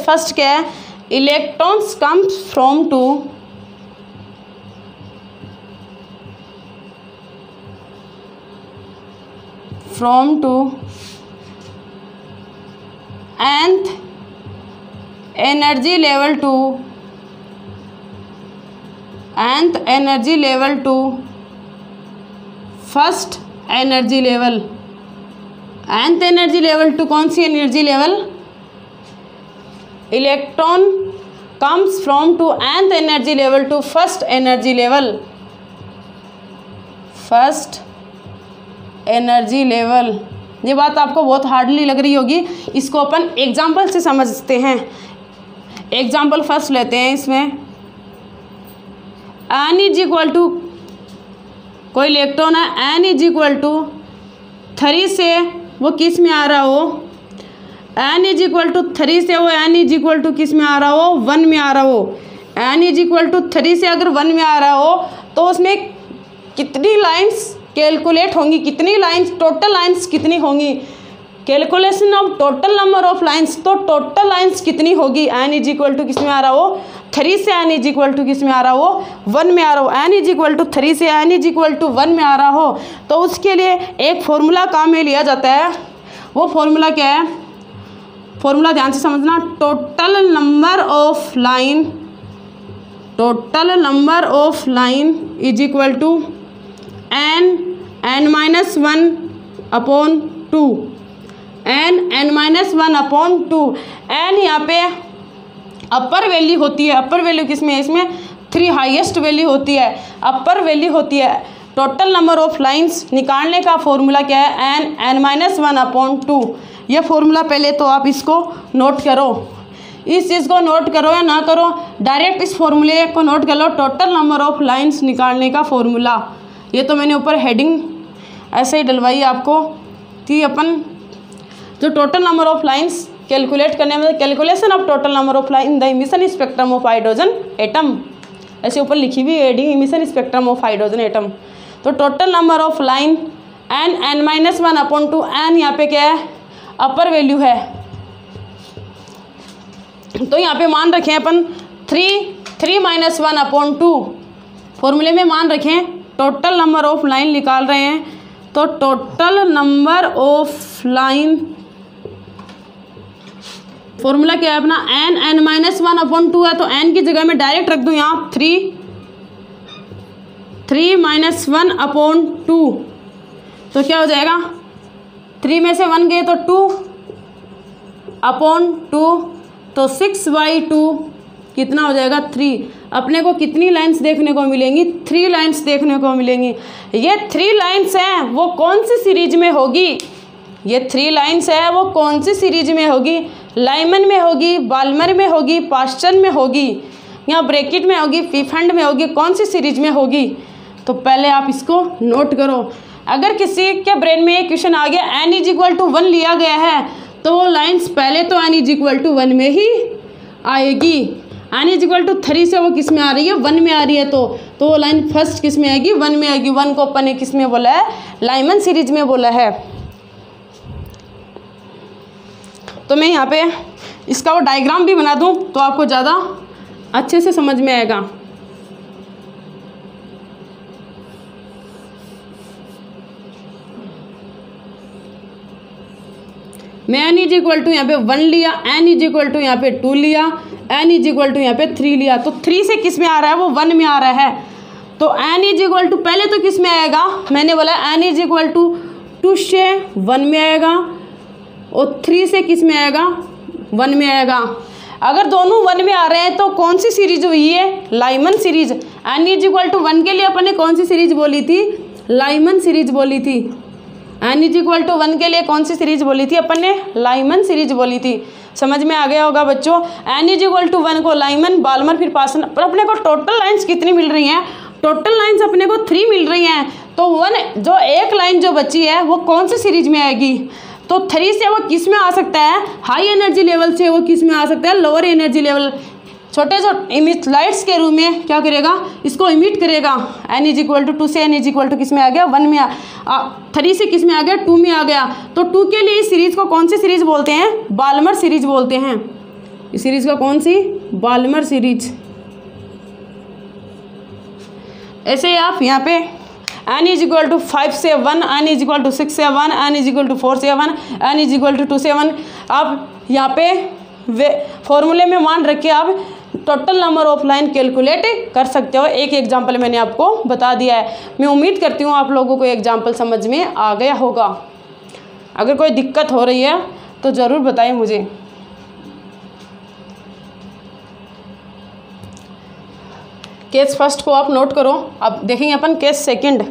फर्स्ट क्या है, electrons comes from to nth energy level to first energy level. nth energy level to कौन सी energy level, electron comes from to nth energy level to first energy level. ये बात आपको बहुत hardly लग रही होगी, इसको अपन एग्जाम्पल से समझते हैं। एग्जाम्पल फर्स्ट लेते हैं। इसमें n इज इक्वल टू कोई इलेक्ट्रॉन है, n इज इक्वल टू 3 से वो किस में आ रहा हो, n इज इक्वल टू 3 से वो n इज इक्वल टू किस में आ रहा हो, 1 में आ रहा हो। n इज इक्वल टू 3 से अगर 1 में आ रहा हो तो उसमें कितनी लाइंस कैलकुलेट होंगी, कितनी लाइंस, टोटल लाइंस कितनी होंगी, calculation of total number of lines. तो टोटल लाइंस कितनी होगी, n इज इक्वल टू किस में आ रहा हो, 3 से n इज इक्वल टू किस में आ रहा हो, 1 में आ रहा हो। n इज इक्वल टू 3 से n इज इक्वल टू 1 में आ रहा हो तो उसके लिए एक फॉर्मूला काम में लिया जाता है। वो फॉर्मूला क्या है, फॉर्मूला ध्यान से समझना, total number of line total number of line is equal to n-1 upon 2, n-1/2। n यहाँ पे अपर वैल्यू होती है, अपर वैल्यू किसमें है, इसमें 3 हाईएस्ट वैल्यू होती है, अपर वैल्यू होती है। टोटल नंबर ऑफ लाइंस निकालने का फॉर्मूला क्या है, n-1/2। यह फॉर्मूला पहले तो आप इसको नोट करो, इस चीज़ को नोट करो या ना करो, डायरेक्ट इस फॉर्मूले को नोट कर लो, टोटल नंबर ऑफ लाइंस निकालने का फॉर्मूला। ये तो मैंने ऊपर हेडिंग ऐसे ही डलवाई आपको कि अपन जो total number of lines calculate करने में, calculation of total number of line in the emission spectrum of hydrogen atom, ऐसे ऊपर लिखी हुई heading emission spectrum of hydrogen atom. तो total number of line n-1/2, n यहाँ पे क्या है, अपर वैल्यू है। तो यहाँ पे मान रखें अपन 3-1/2 फॉर्मूले में मान रखें, टोटल नंबर ऑफ लाइन निकाल रहे हैं। तो total number of line formula क्या है अपना, n-1/2 है, तो n की जगह में डायरेक्ट रख दूँ यहाँ 3-1/2। तो क्या हो जाएगा, 3 में से 1 गए तो 2/2, तो 6/2 कितना हो जाएगा 3। अपने को कितनी लाइंस देखने को मिलेंगी, 3 लाइंस देखने को मिलेंगी। ये 3 लाइंस हैं, वो कौन सी सीरीज में होगी, ये 3 लाइंस है वो कौन सी सीरीज में होगी, लाइमन में होगी, बाल्मर में होगी, पास्चन में होगी, या ब्रैकेट में होगी, फीफंड में होगी, कौन सी सीरीज में होगी। तो पहले आप इसको नोट करो। अगर किसी के ब्रेन में ये क्वेश्चन आ गया n=1 लिया गया है, तो वो लाइंस पहले तो n=1 में ही आएगी। n=3 से वो किस में आ रही है, 1 में आ रही है, तो वो लाइन फर्स्ट किस में आएगी, 1 में आएगी। 1 को अपन ने किस में बोला है, लाइमन सीरीज में बोला है। तो मैं यहाँ पे इसका वो डायग्राम भी बना दूँ तो आपको ज़्यादा अच्छे से समझ में आएगा। मैं n=1 यहाँ पे 1 लिया, n=1 यहाँ पे 2 लिया, n=1 यहाँ पे 3 लिया। तो 3 से किस में आ रहा है, वो 1 में आ रहा है। तो n= पहले तो किस में आएगा, मैंने बोला n=2 से 1 में आएगा, और 3 से किस में आएगा, 1 में आएगा। अगर दोनों 1 में आ रहे हैं तो कौन सी सीरीज हुई है, लाइमन सीरीज। n=1 के लिए अपन ने कौन सी सीरीज बोली थी, लाइमन सीरीज बोली थी। n=1 के लिए कौन सी सीरीज बोली थी अपन ने, लाइमन सीरीज बोली थी। समझ में आ गया होगा बच्चों। n=1 को लाइमन, बाल्मर, फिर पास्चन। पर अपने को टोटल लाइंस कितनी मिल रही हैं, टोटल लाइंस अपने को 3 मिल रही हैं। तो 1 जो एक लाइन जो बची है वो कौन सी सीरीज में आएगी, तो 3 से वो किस में आ सकता है, हाई एनर्जी लेवल से वो किस में आ सकता है, लोअर एनर्जी लेवल। छोटे जो इमिट लाइट्स के रूप में क्या करेगा, इसको इमिट करेगा। n=2 से n= किस में आ गया, 1 में 3 से किस में आ गया, 2 में आ गया। तो 2 के लिए इस सीरीज को कौन सी सीरीज बोलते हैं, बाल्मर सीरीज बोलते हैं। इस सीरीज को कौन सी, बाल्मर सीरीज। ऐसे आप यहाँ पे n=5 से 1, n=6 से 1, n=4 से 1, n=2 से 1। आप यहाँ पे वे फॉर्मूले में मान रख के आप total number of line calculate कर सकते हो। एक एग्जांपल मैंने आपको बता दिया है। मैं उम्मीद करती हूँ आप लोगों को एग्जांपल समझ में आ गया होगा। अगर कोई दिक्कत हो रही है तो ज़रूर बताएं मुझे। केस फर्स्ट को आप नोट करो। अब देखेंगे अपन केस सेकंड।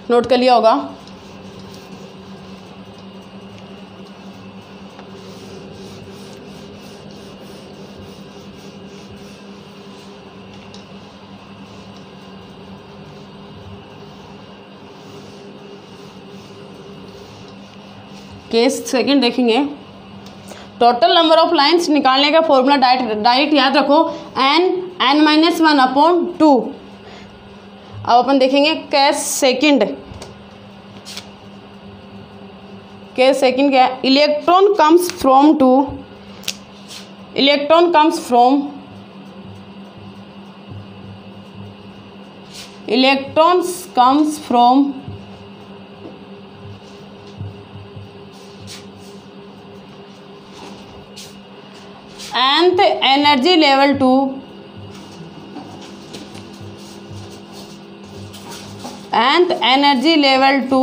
नोट कर लिया होगा। केस सेकंड देखेंगे। टोटल नंबर ऑफ लाइंस निकालने का फॉर्मूला डायरेक्ट याद रखो, n-1/2। अब अपन देखेंगे केस सेकंड। केस सेकंड क्या है, electron comes from electrons comes from nth energy level to nth energy level to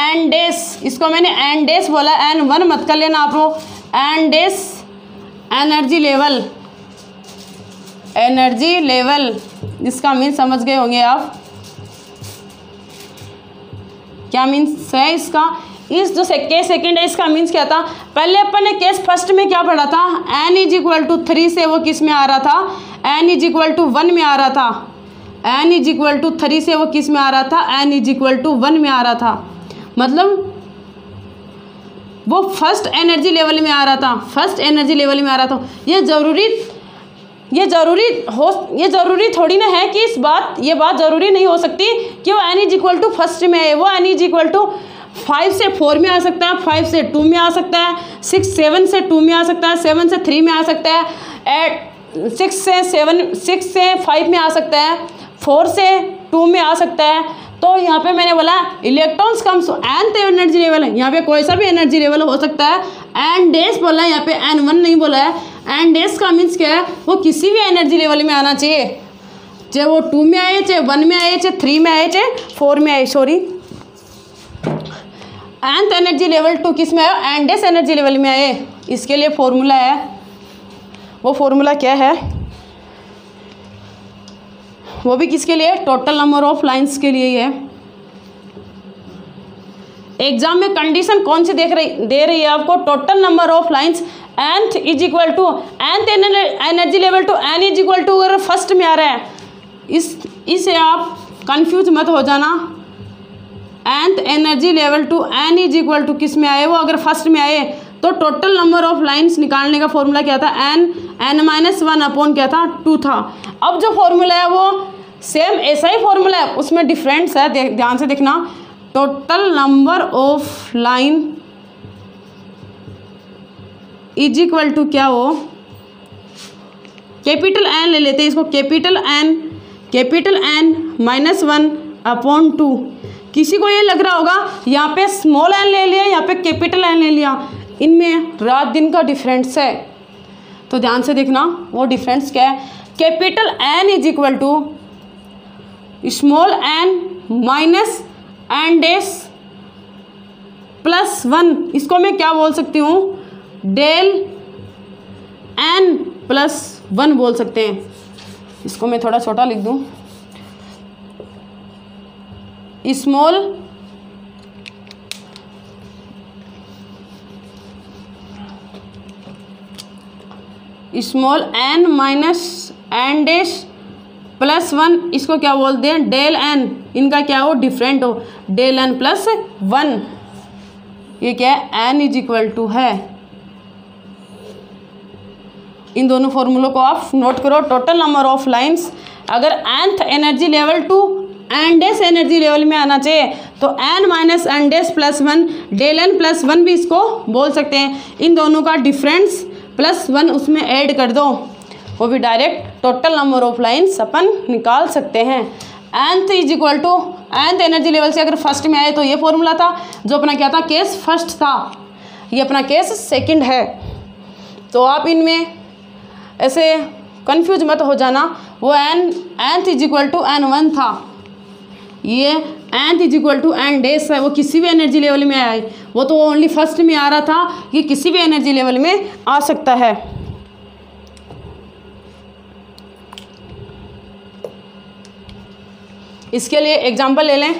n days, इसको मैंने n days बोला, n1 मत कर लेना आप लोग, n days एनर्जी लेवल इसका मीन्स समझ गए होंगे आप, क्या मीन्स है इसका। इस जो केस सेकेंड है इसका मीन्स क्या था, पहले अपन ने केस फर्स्ट में क्या पढ़ा था, n इज इक्वल टू 3 से वो किस में आ रहा था, n इज इक्वल टू 1 में आ रहा था, n इज इक्वल टू 3 से वो किस में आ रहा था, n इज इक्वल टू 1 में आ रहा था, मतलब वो फर्स्ट एनर्जी लेवल में आ रहा था, फर्स्ट एनर्जी लेवल में आ रहा था। ये ज़रूरी थोड़ी ना है कि ये बात ज़रूरी नहीं हो सकती कि वो n is equal to first में है, वो n इज इक्वल टू 5 से 4 में आ सकता है, 5 से 2 में आ सकता है, 7 से 2 में आ सकता है, 7 से 3 में आ सकता है, 6 से 5 में आ सकता है, 4 से 2 में आ सकता है। तो यहाँ पे मैंने बोला electrons comes nth energy level है, यहाँ पे कोई सा भी एनर्जी लेवल हो सकता है, n डेज बोला है यहाँ पे, n1 नहीं बोला है। n डेज का मीन्स क्या है, वो किसी भी एनर्जी लेवल में आना चाहिए, चाहे वो 2 में आए, चाहे 1 में आए, चाहे 3 में आए, चाहे 4 में आए, sorry nth energy level to किस में आए, n डेज एनर्जी लेवल में आए। इसके लिए फॉर्मूला है, वो फॉर्मूला क्या है, वो भी किसके लिए, टोटल नंबर ऑफ लाइंस के लिए ही है। एग्जाम में कंडीशन कौन सी दे रही है आपको, total number of lines nth is equal to nth energy level to n is equal to, अगर फर्स्ट में आ रहा है, इसे आप कंफ्यूज मत हो जाना। nth energy level to n is equal to किस में आए, वो अगर फर्स्ट में आए तो टोटल नंबर ऑफ लाइंस निकालने का फॉर्मूला क्या था, n-1 अपॉन क्या था, 2 था। अब जो फॉर्मूला है वो सेम ऐसा ही फॉर्मूला है, उसमें डिफरेंस है, ध्यान से देखना। Total number of line is equal to क्या हो, कैपिटल N ले लेते हैं इसको, कैपिटल N -1 अपॉन 2। किसी को ये लग रहा होगा यहाँ पे स्मॉल n ले लिया, यहाँ पे कैपिटल N ले लिया, इनमें रात दिन का डिफरेंस है, तो ध्यान से देखना वो डिफरेंस क्या है। Capital N is equal to small n minus n dash plus 1, इसको मैं क्या बोल सकती हूँ, डेल n प्लस 1 बोल सकते हैं। इसको मैं थोड़ा छोटा लिख दूँ, small n minus n dash plus 1, इसको क्या बोलते हैं, डेल n, इनका क्या हो, डिफरेंट हो, डेल n प्लस 1, ये क्या है, n इज इक्वल टू है। इन दोनों फॉर्मूलों को आप नोट करो। टोटल नंबर ऑफ लाइंस, अगर nth energy level to n dash energy level में आना चाहिए तो n minus n dash plus 1, del n plus 1 भी इसको बोल सकते हैं। इन दोनों का डिफरेंस प्लस 1 उसमें ऐड कर दो, वो भी direct total number of lines अपन निकाल सकते हैं। nth is equal to nth energy level से अगर फर्स्ट में आए तो ये फॉर्मूला था, जो अपना क्या था, केस फर्स्ट था, ये अपना केस सेकंड है। तो आप इनमें ऐसे कंफ्यूज मत हो जाना, वो nth is equal to n1 था, ये nth is equal to n dash है, वो किसी भी एनर्जी लेवल में आए, वो तो ओनली फर्स्ट में आ रहा था, ये किसी भी एनर्जी लेवल में आ सकता है। इसके लिए एग्जांपल ले लें,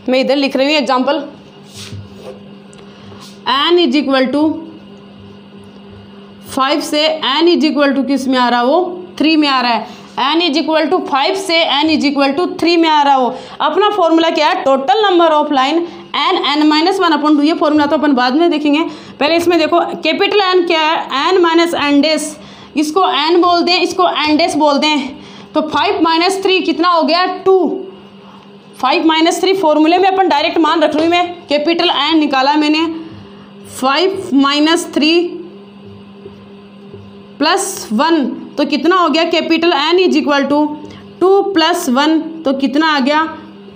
मैं इधर लिख रही हूँ example, n is equal to 5 से n इज इक्वल टू किस में आ रहा है, वो 3 में आ रहा है। n इज इक्वल टू 5 से n इज इक्वल टू 3 में आ रहा हो। अपना फॉर्मूला क्या है, total number of line n minus 1 upon 2, ये फॉर्मूला तो अपन बाद में देखेंगे, पहले इसमें देखो कैपिटल N क्या है, n माइनस n डैश, इसको n बोल दें, इसको n डैश बोल दें, तो 5 माइनस 3 कितना हो गया, 2। 5 माइनस 3 फॉर्मूले में अपन डायरेक्ट मान रख रही हूँ मैं, कैपिटल N निकाला मैंने, 5 माइनस 3 प्लस 1 तो कितना हो गया, capital N is equal to 2 plus 1 तो कितना आ गया,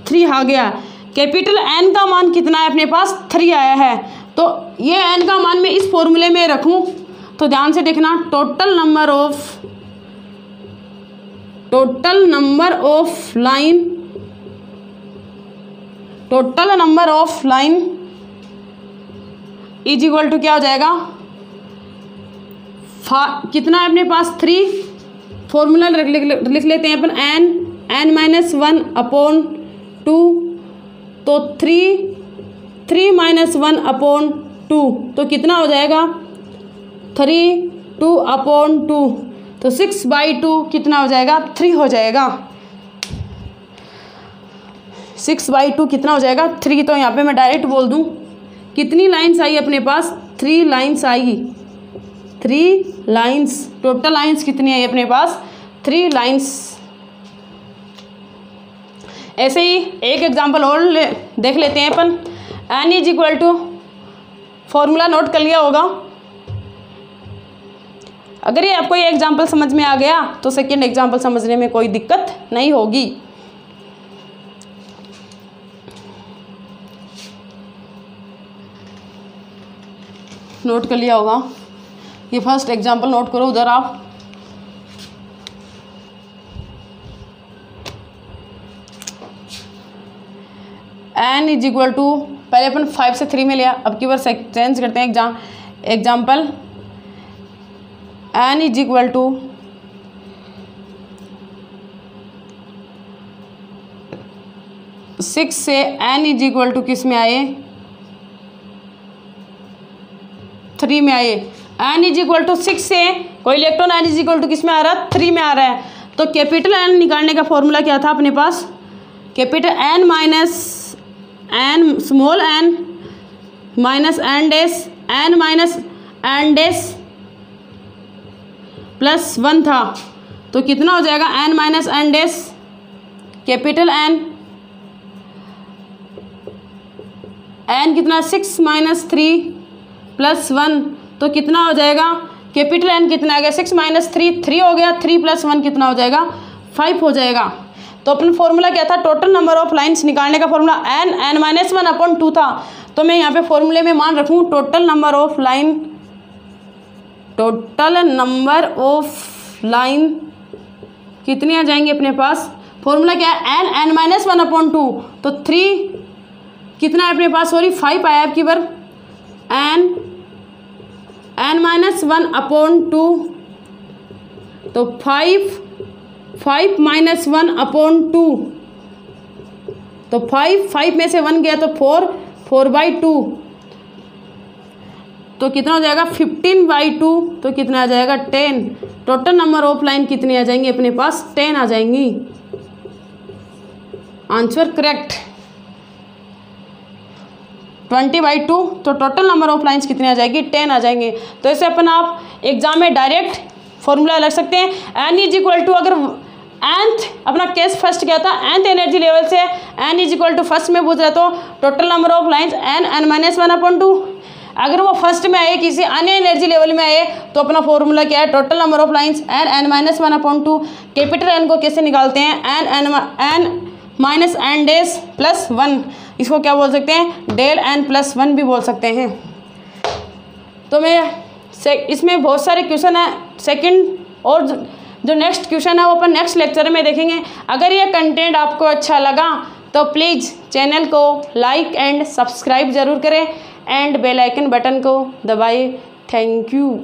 3 आ गया। कैपिटल N का मान कितना है अपने पास, 3 आया है। तो ये N का मान मैं इस फॉर्मूले में रखूं तो ध्यान से देखना, total number of line is equal to क्या हो जाएगा, कितना है अपने पास, 3। फॉर्मूला लिख लेते हैं अपन, n माइनस 1 अपॉन 2 तो 3 माइनस 1 अपॉन 2 तो कितना हो जाएगा, 2 अपॉन 2 तो 6/2 कितना हो जाएगा, 3 हो जाएगा। 6/2 कितना हो जाएगा, 3। तो यहाँ पे मैं डायरेक्ट बोल दूँ कितनी लाइन्स आई अपने पास, 3 lines I. 3 lines, total lines कितनी आई अपने पास, 3 लाइन्स। ऐसे ही एक एग्जांपल और देख लेते हैं अपन। n is equal to, formula note कर लिया होगा। अगर ये आपको ये एग्जांपल समझ में आ गया तो सेकेंड एग्जांपल समझने में कोई दिक्कत नहीं होगी। नोट कर लिया होगा, ये फर्स्ट एग्जांपल नोट करो उधर आप। n इज इक्वल टू, पहले अपन 5 से 3 में लिया, अब की बार चेंज करते हैं example. n is equal to 6 से n इज इक्वल टू किस में आए, 3 में आए। n इज इक्वल टू 6 से कोई electron n is equal to किस में आ रहा है, 3 में आ रहा है। तो कैपिटल N निकालने का फॉर्मूला क्या था अपने पास, capital N minus n small n minus n dash n minus n dash plus 1 था तो कितना हो जाएगा, n minus n dash capital N कितना, 6 माइनस 3 प्लस 1 तो कितना हो जाएगा, कैपिटल N कितना आ गया, 6 माइनस 3 हो गया, 3 प्लस 1 कितना हो जाएगा, 5 हो जाएगा। तो अपन फॉर्मूला क्या था, टोटल नंबर ऑफ लाइंस निकालने का फॉर्मूला n माइनस 1 अपॉन 2 था। तो मैं यहाँ पे फॉर्मूले में मान रखूँ टोटल नंबर ऑफ लाइन कितनी आ जाएंगी अपने पास, फॉर्मूला क्या है, n माइनस 1 अपॉन 2 तो 3 कितना है अपने पास, सॉरी 5 आया आपकी बार, n माइनस 1 अपॉन 2 तो 5 माइनस 1 अपॉन 2 तो 5 में से 1 गया तो 4/2 तो कितना हो जाएगा, 15/2 तो कितना आ जाएगा, 10। टोटल नंबर ऑफ लाइन कितनी आ जाएंगी अपने पास, 10 आ जाएंगी। Answer correct. 20/2 तो टोटल नंबर ऑफ लाइन्स कितनी आ जाएगी, 10 आ जाएंगे। तो ऐसे अपन आप एग्जाम में डायरेक्ट फॉर्मूला लग सकते हैं। n इज इक्वल टू, अगर nth अपना केस फर्स्ट क्या था, nth एनर्जी लेवल से n is equal to first में पूछ रहा तो total number of lines n minus 1 upon 2। अगर वो फर्स्ट में आए, किसी अन्य एनर्जी लेवल में आए तो अपना फॉर्मूला क्या है, total number of lines n minus 1 upon 2। Capital N को कैसे निकालते हैं, n minus n dash plus 1, इसको क्या बोल सकते हैं, डेल n प्लस 1 भी बोल सकते हैं। तो मैं इसमें बहुत सारे क्वेश्चन है सेकंड, और जो नेक्स्ट क्वेश्चन है वो अपन नेक्स्ट लेक्चर में देखेंगे। अगर ये कंटेंट आपको अच्छा लगा तो प्लीज़ चैनल को लाइक एंड सब्सक्राइब ज़रूर करें एंड बेल आइकन बटन को दबाएं। Thank you.